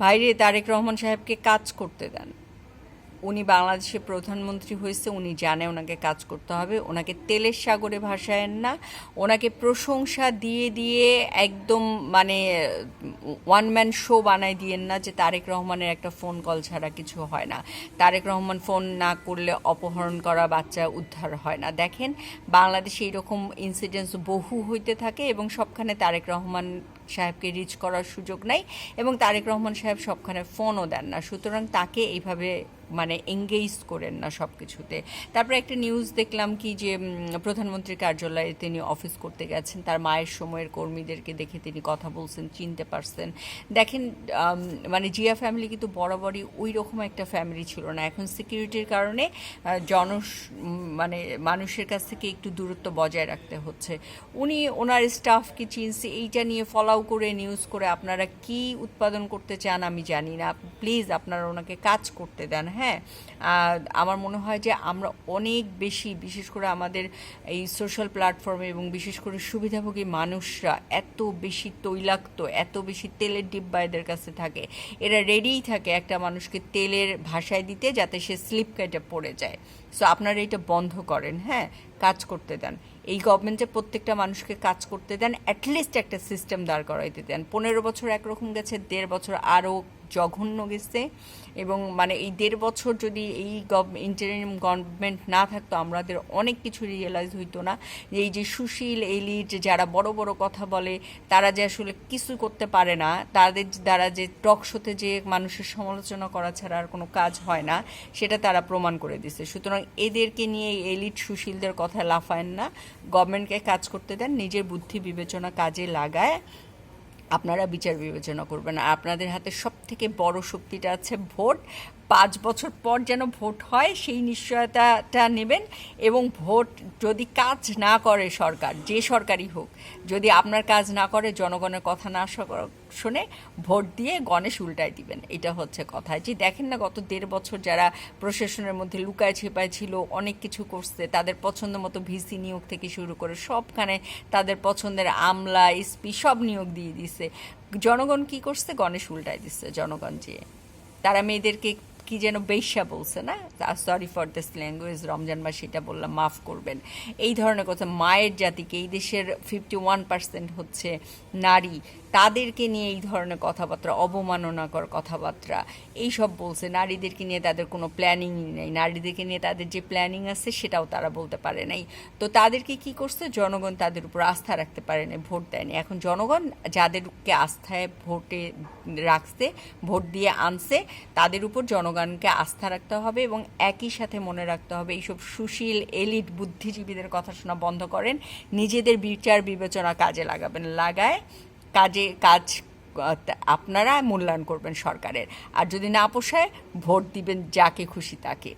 ভাইরে, তারেক রহমান সাহেবকে কাজ করতে দেন। উনি বাংলাদেশের প্রধানমন্ত্রী হয়েছে, উনি জানে ওনাকে কাজ করতে হবে। ওনাকে তেলের সাগরে ভাসায়েন না, ওনাকে প্রশংসা দিয়ে দিয়ে একদম মানে ওয়ান ম্যান শো বানাই দিয়েন না যে তারেক রহমানের একটা ফোন কল ছাড়া কিছু হয় না, তারেক রহমান ফোন না করলে অপহরণ করা বাচ্চা উদ্ধার হয় না। দেখেন, বাংলাদেশে এইরকম ইনসিডেন্টস বহু হইতে থাকে এবং সবখানে তারেক রহমান সাহেবকে রিচ করার সুযোগ নাই এবং তারেক রহমান সাহেব সবখানে ফোনও দেন না। সুতরাং তাকে এইভাবে মানে এঙ্গেজ করেন না সব কিছুতে। তারপরে একটা নিউজ দেখলাম কি যে প্রধানমন্ত্রীর কার্যালয়ে তিনি অফিস করতে গেছেন, তার মায়ের সময়ের কর্মীদেরকে দেখে তিনি কথা বলছেন, চিনতে পারছেন। দেখেন, মানে জিয়া ফ্যামিলি কিন্তু বরাবরই ওই রকম একটা ফ্যামিলি ছিল না। এখন সিকিউরিটির কারণে মানে মানুষের কাছ থেকে একটু দূরত্ব বজায় রাখতে হচ্ছে। উনি ওনার স্টাফকে চিনছে, এইটা নিয়ে ফলাও করে নিউজ করে আপনারা কি উৎপাদন করতে চান আমি জানি না। প্লিজ আপনারা ওনাকে কাজ করতে দেন। হ্যাঁ, আমার মনে হয় যে আমরা অনেক বেশি, বিশেষ করে আমাদের এই সোশ্যাল প্ল্যাটফর্মে এবং বিশেষ করে সুবিধাভোগী মানুষরা এত বেশি তৈলাক্ত, এত বেশি তেলের ডিব্বা এদের কাছে থাকে, এরা রেডিই থাকে একটা মানুষকে তেলের ভাষায় দিতে যাতে সে স্লিপ কেটে পড়ে যায়। সো আপনারা এটা বন্ধ করেন। হ্যাঁ, কাজ করতে দেন। এই গভর্নমেন্টে প্রত্যেকটা মানুষকে কাজ করতে দেন, অ্যাটলিস্ট একটা সিস্টেম দাঁড় করাইতে দেন। 15 বছর একরকম গেছে, 1.5 বছর আরও জঘন্য গেছে। এবং মানে এই 1.5 বছর যদি এই ইন্টারিম গভর্নমেন্ট না থাকতো, আমাদের অনেক কিছু রিয়েলাইজ হইতো না। এই যে সুশীল এলিট যারা বড় বড় কথা বলে, তারা যে আসলে কিছু করতে পারে না, তাদের দ্বারা যে টক শোতে যে মানুষের সমালোচনা করা ছাড়া আর কোনো কাজ হয় না, সেটা তারা প্রমাণ করে দিছে। সুতরাং এদেরকে নিয়ে এই এলিট সুশীলদের কথা লাফায়েন না, গভর্নমেন্টকে কাজ করতে দেন, নিজের বুদ্ধি বিবেচনা কাজে লাগায় আপনারা বিচার বিবেচনা করবেন। আর আপনাদের হাতে সব থেকে বড় শক্তিটা আছে ভোট। 5 বছর পর যেন ভোট হয় সেই নিশ্চয়তাটা নেবেন। এবং ভোট যদি কাজ না করে সরকার, যে সরকারই হোক, যদি আপনার কাজ না করে, জনগণের কথা না শুনে ভোট দিয়ে গণেশ উল্টায় দিবেন। এটা হচ্ছে কথা। যে দেখেন না, গত 1.5 বছর যারা প্রশাসনের মধ্যে লুকায় ছেপায় ছিল, অনেক কিছু করছে, তাদের পছন্দ মতো ভিসি নিয়োগ থেকে শুরু করে সবখানে তাদের পছন্দের আমলা এসপি সব নিয়োগ দিয়ে দিছে। জনগণ কি করছে? গণেশ উল্টায় দিচ্ছে জনগণ। যে তারা মেয়েদেরকে কি যেন বেশ্যা বলছে না, sorry for this language, Ramzan মাস সেটা বললাম, মাফ করবেন। এই ধরনের কথা, মায়ের জাতিকে, এই দেশের 51% হচ্ছে নারী, তাদেরকে নিয়ে এই ধরনের কথাবার্তা, অবমাননাকর কথাবার্তা এইসব বলছে। নারীদেরকে নিয়ে তাদের কোনো প্ল্যানিংই নেই, নারীদেরকে নিয়ে তাদের যে প্ল্যানিং আছে সেটাও তারা বলতে পারে নাই। তো তাদেরকে কি করছে? জনগণ তাদের উপর আস্থা রাখতে পারে না, ভোট দেয়নি। এখন জনগণ যাদেরকে আস্থায় ভোটে রাখছে, ভোট দিয়ে আনছে, তাদের উপর জনগণকে আস্থা রাখতে হবে। এবং একই সাথে মনে রাখতে হবে, এইসব সুশীল এলিট বুদ্ধিজীবীদের কথা শোনা বন্ধ করেন, নিজেদের বিচার বিবেচনা কাজে লাগাবেন, লাগায় কাজ আপনারা মূল্যায়ন করবেন সরকারের। আর যদি না পোষায়, ভোট দিবেন যাকে খুশি তাকে।